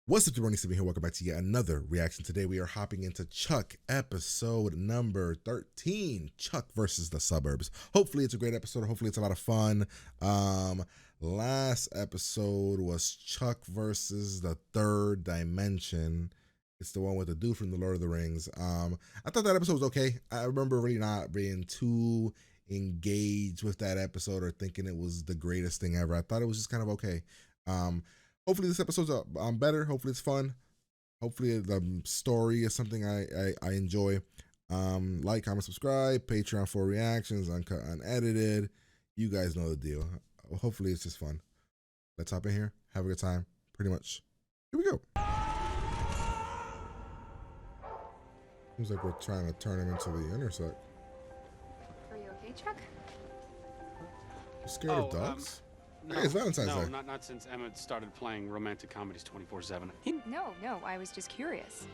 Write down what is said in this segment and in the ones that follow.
What's up, Jabroni? Steven here. Welcome back to yet another reaction. Today we are hopping into Chuck episode number 13, Chuck versus the Suburbs. Hopefully it's a great episode. Hopefully it's a lot of fun. Last episode was Chuck versus the Third Dimension. It's the one with the dude from the Lord of the Rings. I thought that episode was okay. I remember really not being too engaged with that episode or thinking it was the greatest thing ever. I thought it was just kind of okay. Hopefully this episode's better. Hopefully it's fun. Hopefully the story is something I enjoy. Like, comment, subscribe. Patreon for reactions, uncut, unedited. You guys know the deal. Hopefully it's just fun. Let's hop in here. Have a good time. Pretty much. Here we go. Seems like we're trying to turn him into the intersect. Are you okay, Chuck? You scared of dogs? No, hey, it's Valentine's Day. No, not since Emma started playing romantic comedies 24/7. No, I was just curious.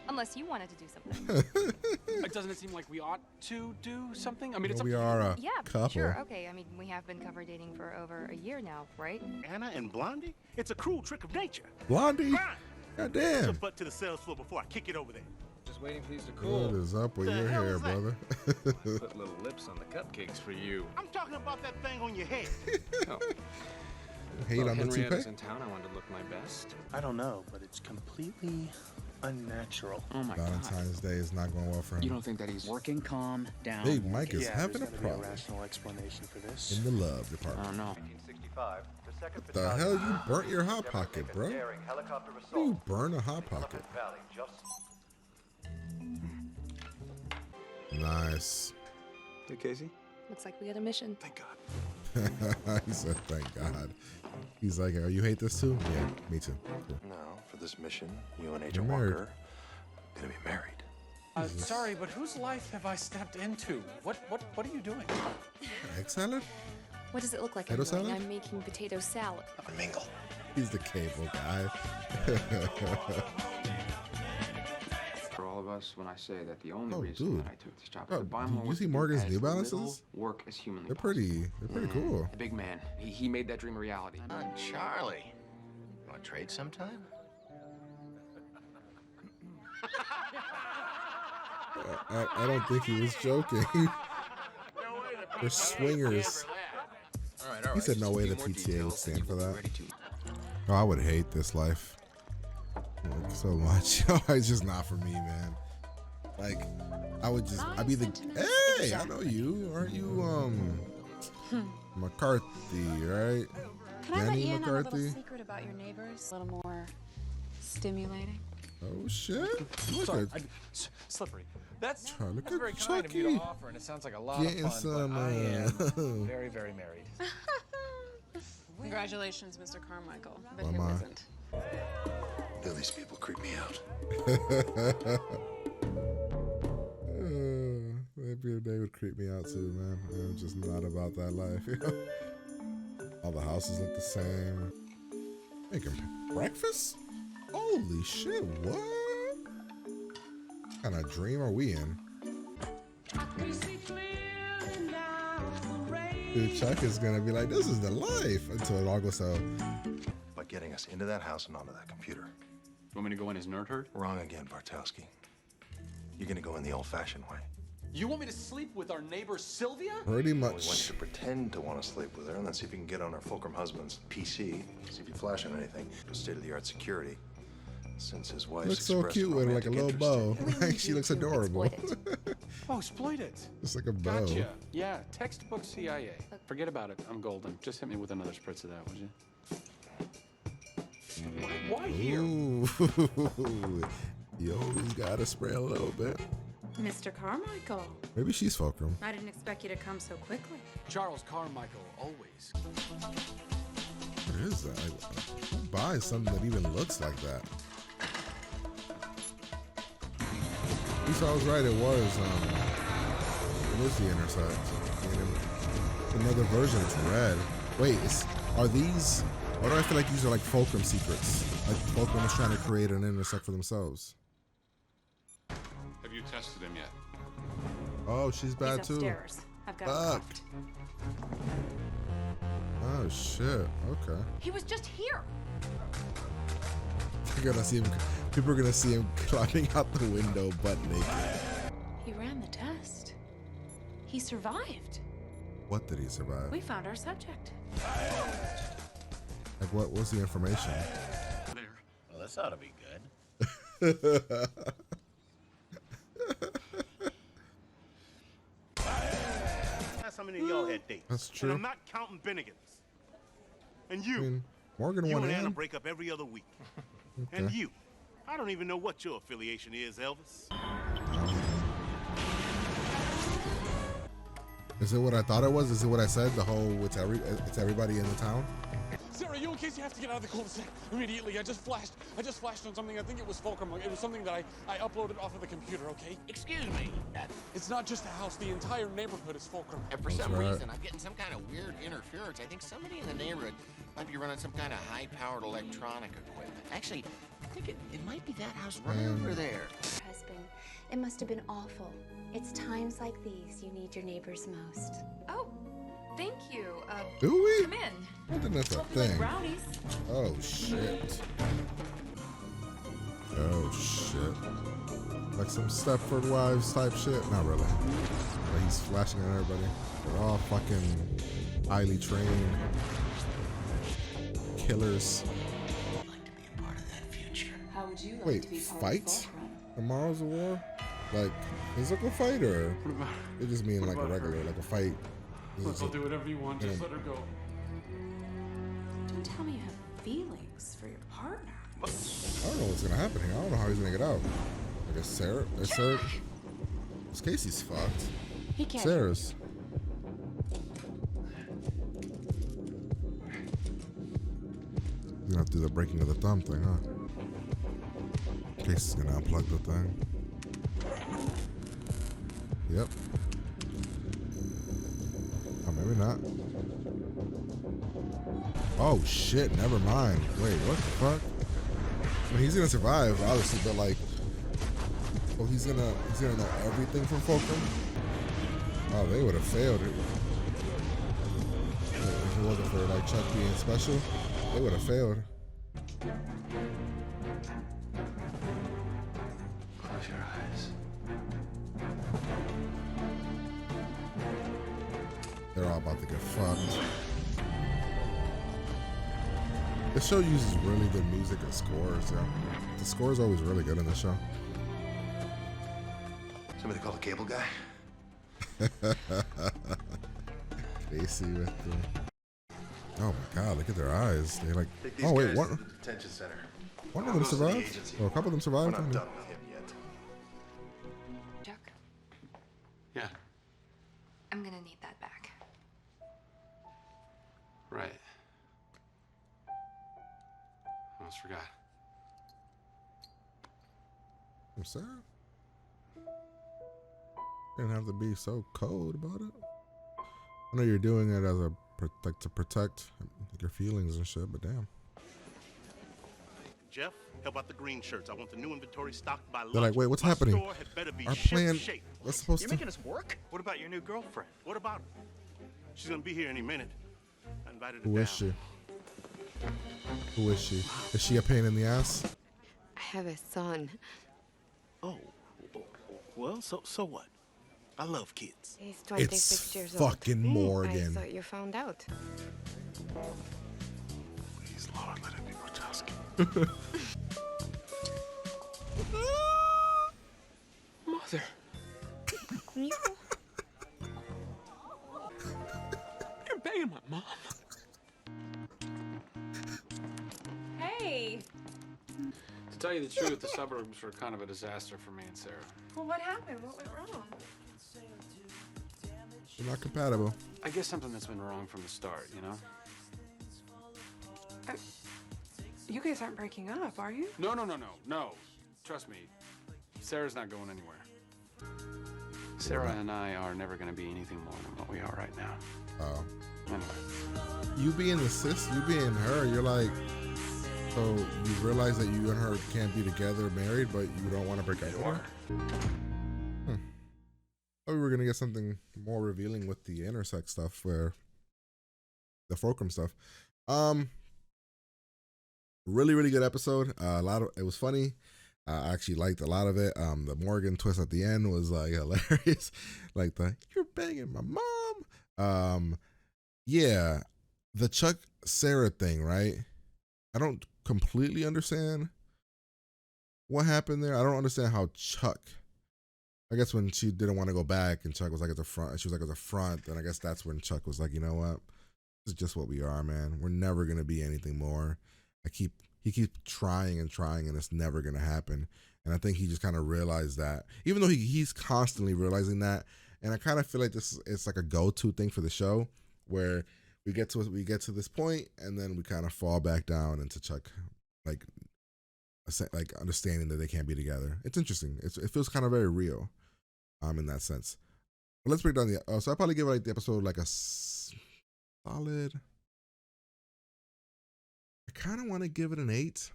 Unless you wanted to do something. Doesn't it seem like we ought to do something? I mean, Well, it's we up to are you. a Yeah, couple. sure, okay. I mean, we have been cover dating for over a year now, right? Anna and Blondie? It's a cruel trick of nature. Blondie? Grind. God Put damn. your butt to the sales floor before I kick it over there. Just waiting for these to cool. What is up with The your hell hair, is that? brother? Put little lips on the cupcakes for you. I'm talking about that thing on your head. Oh. Hate Well, on the Henrietta's toupee? in town. I wanted to look my best. I don't know, but it's completely unnatural. Oh my Valentine's Day is not going well for God. You him. don't think that he's Working calm down. Big Mike is Yeah, having a there's gotta be problem rational explanation for this. in the love I department. don't know. 1965, the second What the hell? You burnt your hot pocket, bro. How do you burn a hot pocket? Nice. Hey, Casey. Looks like we got a mission. Thank God. He said, thank God. He's like, oh, you hate this too? Yeah, me too. Cool. No, for this mission, you and You're Agent married. Walker are gonna be married. Sorry, but whose life have I stepped into? What are you doing? Egg salad? What does it look like Potato I'm doing? salad? I'm making potato salad. Mingle. He's the cable guy. For all of us, when I say that the only Oh, reason dude. that I took this job is Oh, to buy did more you work see to do Morgan's as New little Balances? work as humanly They're possible. pretty cool. A big man. He made that dream a reality. Charlie. You wanna trade sometime? I don't think he was joking. They're swingers. All right. He said no Just a way few the more PTA would details stand and for you will be that. ready to- Oh, I would hate this life. Like, so much. It's just not for me, man. Like, I'd be the, hey, I know you. Aren't you, McCarthy, right? Can I let Jenny you in on a McCarthy? little secret about your neighbors? A little more stimulating. Oh, shit. Look Sorry, at slippery. That's Look that's at very kind of you Chucky. to offer, and it sounds like a lot getting of fun. some, But I am very, very married. Congratulations, Mr. Carmichael. But Well, who my- isn't? Bill, these people creep me out. Maybe they would creep me out too, man. I'm just not about that life. You know? All the houses look the same. Making breakfast? Holy shit, what kind of dream are we in? Dude, Chuck is gonna be like, this is the life until it all goes south. By getting us into that house and onto that computer. Want me to go in as nerd herd? Wrong again, Bartowski. You're gonna go in the old-fashioned way. You want me to sleep with our neighbor Sylvia? Pretty We want much. you to pretend to want to sleep with her and then see if you can get on her Fulcrum husband's PC, see if you flash on anything with state-of-the-art security. Since his wife's Looks so expressed cute with like a romantic little interest bow. in you. She looks adorable. Exploit it. Oh, exploit it. It's like a bow. Gotcha. Yeah, textbook CIA. Forget about it. I'm golden. Just hit me with another spritz of that, would you? Why here? Ooh. You always gotta spray a little bit. Mr. Carmichael, Maybe she's Fulcrum. I didn't expect you to come so quickly. Charles Carmichael, always. What is that? Like, who buys something that even looks like that? At least I was right. It is the intersect. Another version. It's red. Wait, are these? Why do I feel like these are like Fulcrum secrets? Like Fulcrum is trying to create an intersect for themselves. Have you tested him yet? Oh, she's bad He's too. upstairs. I've got him Fuck. cuffed. Oh shit. Okay. He was just here. You're gonna see him. People are gonna see him climbing out the window, butt naked. He ran the test. He survived. What did he survive? We found our subject. Like, what was the information? Well, this ought to be good. That's how many of y'all had dates. That's true. And I'm not counting Bennigan's. And you. I mean, Morgan You went and Anna in. break up every other week. Okay. And you. I don't even know what your affiliation is, Elvis. Is it what I thought it was? Is it what I said? The whole it's everybody in the town. Sarah, you in case you have to get out of the cul-de-sac immediately. I just flashed on something. I think it was Fulcrum. It was something that I uploaded off of the computer, okay? Excuse me. It's not just a house. The entire neighborhood is Fulcrum. And for That's some right. reason, I'm getting some kind of weird interference. I think somebody in the neighborhood might be running some kind of high-powered electronic equipment. Actually, I think it might be that house right over there. Husband, it must have been awful. It's times like these you need your neighbors most. Oh, thank you. Do we? Come in. I think that's a Like thing. brownies. Oh shit. Oh shit. Like some Stepford Wives type shit. Not really. But he's flashing at everybody. They're all fucking highly trained killers. I'd like to be a part of that future. How would you like Wait, to be part fight? of Fulcrum? Tomorrow's a war? Like physical fight, or What about they just mean like a about regular, her? like a fight? Look, I'll do whatever you want. Just let her go. Don't tell me you have feelings for your partner. I don't know what's gonna happen here. I don't know how he's gonna get out. Like is Sarah? This Casey's fucked. He can't. Sarah's. You're gonna have to do the breaking of the thumb thing, huh? Casey's gonna unplug the thing. Yep. Oh, maybe not. Oh shit, never mind. Wait, what the fuck? I mean, he's gonna survive, obviously, but like, oh, he's gonna know everything from Fulcrum. Oh, they would have failed it. If it wasn't for like Chuck being special, they would have failed. Close your eyes. They're all about to get fucked. This show uses really good music and scores. Yeah. The score is always really good in the show. Somebody call the cable guy? Casey with the. Oh my god! Look at their eyes. They like. Take these Oh wait, guys one to the detention center. of them Goes to the survived. agency. Or a couple of them We're survived. not done with him yet. Chuck, Yeah, I'm gonna need that back. right. Almost forgot. I'm sorry. Didn't have to be so cold about it. I know you're doing it as a to protect your feelings and shit, but damn. Jeff, help out the green shirts. I want the new inventory stocked by lunch. They're like, wait, what's My happening? store had better be Our ship plan shape. was supposed You're to. making us work? What about your new girlfriend? What about her? She's gonna be here any minute. I invited her Who down. is she? Who is she? Is she a pain in the ass? I have a son. Oh, well, so what? I love kids. He's It's 26 years old. fucking I Morgan. thought you found out. Please, Lord, let it be Wachowski. Mother. You're banging my mom. Hey! To tell you the truth, the suburbs were kind of a disaster for me and Sarah. Well, what happened? What went wrong? They're not compatible. I guess something that's been wrong from the start, you know? You guys aren't breaking up, are you? No. Trust me, Sarah's not going anywhere. Sarah and I are never going to be anything more than what we are right now. Oh. Anyway. You being the sis, you being her, you're like, so you realize that you and her can't be together, married, but you don't want to break up with her? Thought we were gonna get something more revealing with the intersex stuff, where the Fulcrum stuff. Really, really good episode. It was funny. I actually liked a lot of it. The Morgan twist at the end was like hilarious. Like the "you're banging my mom." Yeah, the Chuck Sarah thing, right? I don't completely understand what happened there. I don't understand how Chuck. I guess when she didn't want to go back and Chuck was like at the front, she was like at the front, and I guess that's when Chuck was like, you know what? This is just what we are, man. We're never gonna be anything more. He keeps trying and trying, and it's never gonna happen. And I think he just kind of realized that, even though he's constantly realizing that. And I kind of feel like this it's like a go-to thing for the show, where we get to this point, and then we kind of fall back down into Chuck, like understanding that they can't be together. It's interesting. It feels kind of very real, in that sense. But let's break down the. So I probably give like the episode like a solid. I kind of want to give it an 8,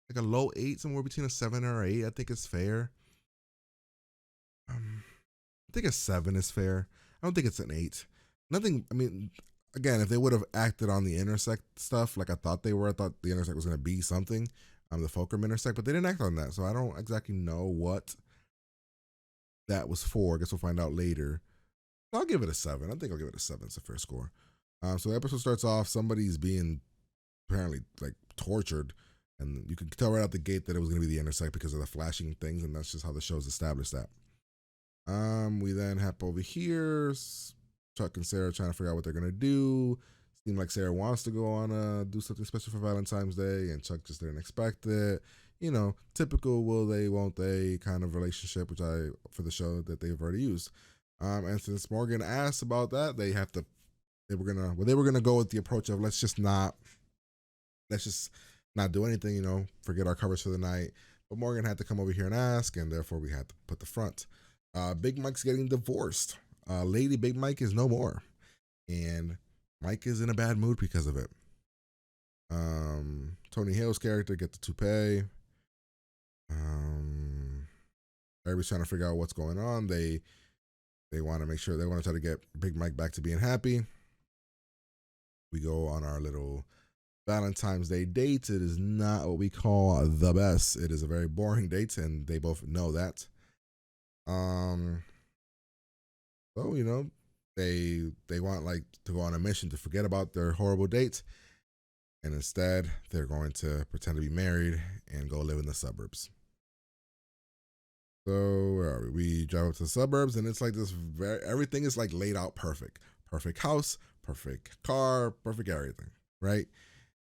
like a low 8, somewhere between a 7 or 8. I think it's fair. I think a 7 is fair. I don't think it's an 8. Nothing. I mean, again, if they would have acted on the intersect stuff like I thought they were, I thought the intersect was going to be something. The Fulcrum intersect, but they didn't act on that, so I don't exactly know what that was for. I guess we'll find out later. I'll give it a 7. I think I'll give it a 7. It's a fair score. So the episode starts off. Somebody's being apparently like tortured, and you can tell right out the gate that it was going to be the intersect because of the flashing things, and that's just how the show's established that. We then hop over here. Chuck and Sarah trying to figure out what they're gonna do. Seems like Sarah wants to go on do something special for Valentine's Day, and Chuck just didn't expect it. You know, typical will they, won't they kind of relationship, which for the show that they've already used. And since Morgan asked about that, they were gonna go with the approach of let's just not do anything, you know, forget our coverage for the night. But Morgan had to come over here and ask, and therefore we had to put the front. Big Mike's getting divorced. Lady Big Mike is no more, and Mike is in a bad mood because of it. Tony Hale's character gets the toupee. Everybody's trying to figure out what's going on. They want to make sure, they want to try to get Big Mike back to being happy. We go on our little Valentine's Day date. It is not what we call the best. It is a very boring date, and they both know that. So, you know, they want like to go on a mission to forget about their horrible date, and instead they're going to pretend to be married and go live in the suburbs. So where are we? We drive up to the suburbs, and it's like this everything is like laid out perfect. Perfect house, perfect car, perfect everything, right?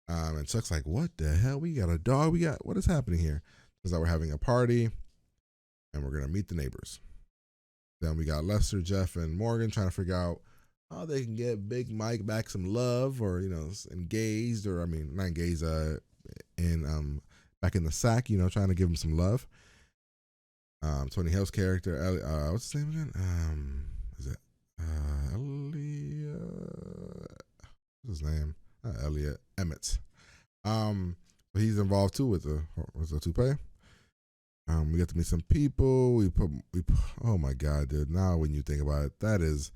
And Chuck's like, what the hell? We got a dog. What is happening here? Because we're having a party, and we're gonna meet the neighbors. Then we got Lester, Jeff, and Morgan trying to figure out how they can get Big Mike back some love, or you know, engaged, or I mean, not engaged, back in the sack, you know, trying to give him some love. Tony Hale's character, what's his name again? Is it Elliot? What's his name? Not Elliot, Emmett. But he's involved too with the toupee. We get to meet some people. We put oh my god, dude. Now when you think about it, that is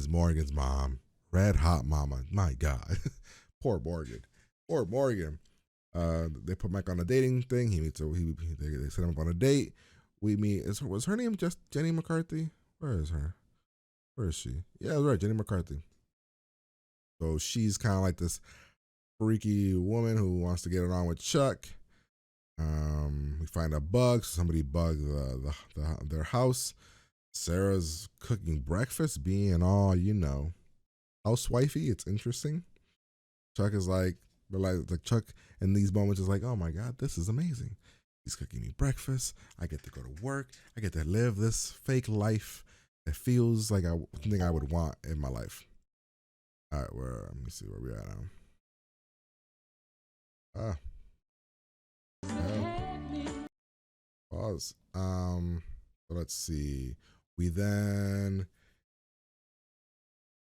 Morgan's mom. Red hot mama. My god. Poor Morgan. Poor Morgan. They put Mike on a dating thing. He meets her. They set him up on a date. We meet. Was her name just Jenny McCarthy? Where is her? Where is she? Yeah, that's right, Jenny McCarthy. So she's kind of like this freaky woman who wants to get it on with Chuck. We find a bug. Somebody bugged their house. Sarah's cooking breakfast, being all, you know, housewifey. It's interesting. Chuck is like Chuck in these moments is like, oh my god, this is amazing. He's cooking me breakfast. I get to go to work. I get to live this fake life that feels like something I would want in my life. All right, let me see where we're at now. Pause. So let's see. We then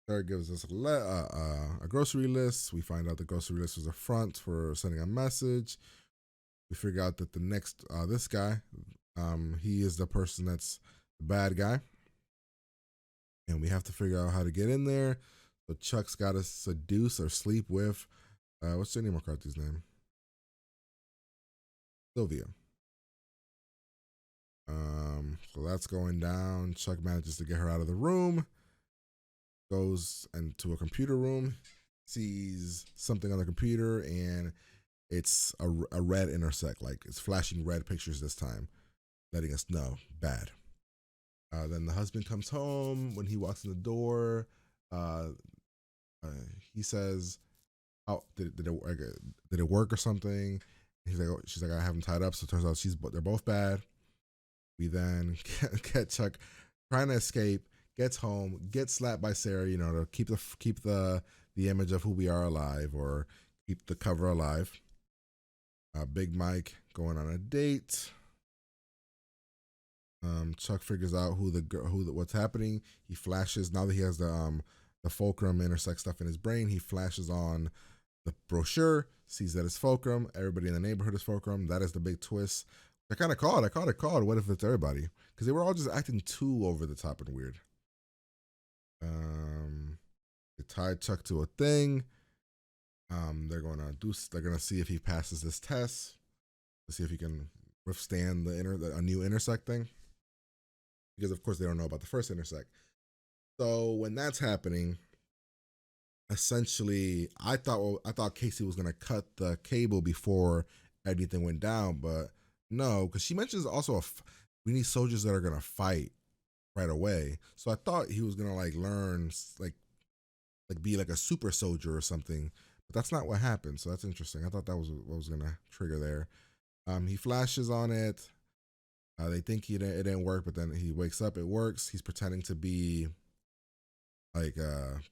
Sarah gives us a grocery list. We find out the grocery list was a front for sending a message. We figure out that the next this guy, he is the person that's the bad guy, and we have to figure out how to get in there. So Chuck's got to seduce or sleep with what's Jenny McCarthy's name? Sylvia. So that's going down. Chuck manages to get her out of the room, goes into a computer room, sees something on the computer, and it's a red intersect, like it's flashing red pictures this time, letting us know bad. Then the husband comes home. When he walks in the door, he says, "Oh, did it work or something?" He's like, she's like, "I have him tied up." So it turns out they're both bad. We then get Chuck trying to escape, gets home, gets slapped by Sarah, to keep the image of who we are alive, or keep the cover alive. Big Mike going on a date. Chuck figures out what's happening. He flashes, now that he has the Fulcrum intersect stuff in his brain. He flashes on the brochure, sees that it's Fulcrum. Everybody in the neighborhood is Fulcrum. That is the big twist. I called it. What if it's everybody? Because they were all just acting too over the top and weird. They tied Chuck to a thing. They're gonna see if he passes this test to see if he can withstand a new intersect thing. Because of course they don't know about the first intersect. So when that's happening, essentially, I thought Casey was gonna cut the cable before anything went down, but no, because she mentions also we need soldiers that are gonna fight right away. So I thought he was gonna learn be like a super soldier or something, but that's not what happened. So that's interesting. I thought that was what was gonna trigger there. He flashes on it. They think it didn't work, but then he wakes up. It works. He's pretending to be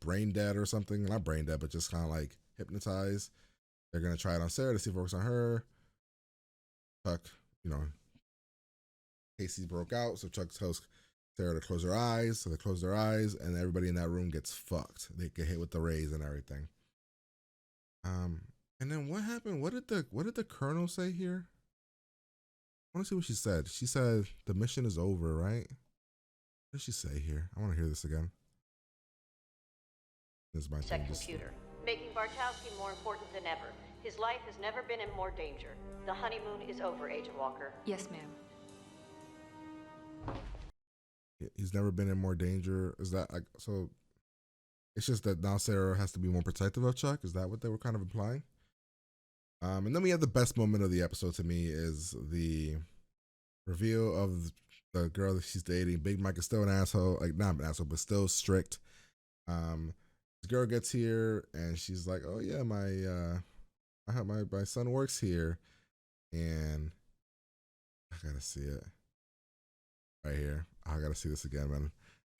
brain dead or something. Not brain dead, but just kind of hypnotized. They're gonna try it on Sarah to see if it works on her. Chuck, Casey broke out, so Chuck tells Sarah to close her eyes. So they close their eyes, and everybody in that room gets fucked. They get hit with the rays and everything. And then what happened? What did the colonel say here? I want to see what she said. She said the mission is over, right? What did she say here? I want to hear this again. This is my Check computer. Making Bartowski more important than ever. His life has never been in more danger. The honeymoon is over, Agent Walker. Yes, ma'am. He's never been in more danger. Is that so? It's just that now Sarah has to be more protective of Chuck. Is that what they were kind of implying? And then we have the best moment of the episode to me is the reveal of the girl that she's dating. Big Mike is still an asshole, not an asshole, but still strict. This girl gets here and she's like, "Oh yeah, my son works here," and I gotta see it right here. I gotta see this again, man.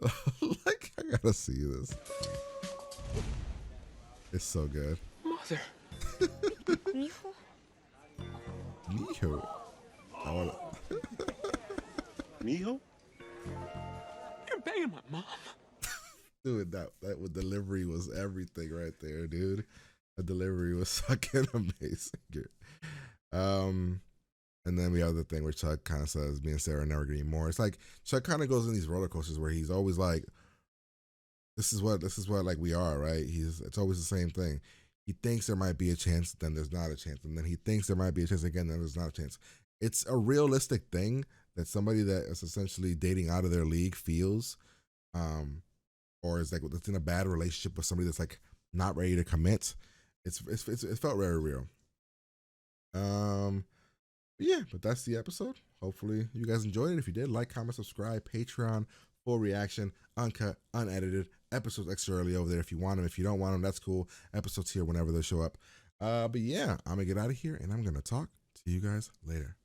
I gotta see this. It's so good. Mother. Mijo. Mijo. Mijo? You're banging my mom. Dude, that delivery was everything right there, dude. The delivery was fucking amazing. And then we have the thing where Chuck kind of says, "Me and Sarah are never getting more." It's like Chuck kind of goes in these roller coasters where he's always like, "This is what we are, right?" It's always the same thing. He thinks there might be a chance, then there's not a chance, and then he thinks there might be a chance again, then there's not a chance. It's a realistic thing that somebody that is essentially dating out of their league feels, or is that's in a bad relationship with somebody that's not ready to commit. It felt very real. Yeah, but that's the episode. Hopefully you guys enjoyed it. If you did, like, comment, subscribe, Patreon, full reaction, uncut, unedited, episodes extra early over there if you want them. If you don't want them, that's cool. Episodes here whenever they show up. But yeah, I'm gonna get out of here and I'm gonna talk to you guys later.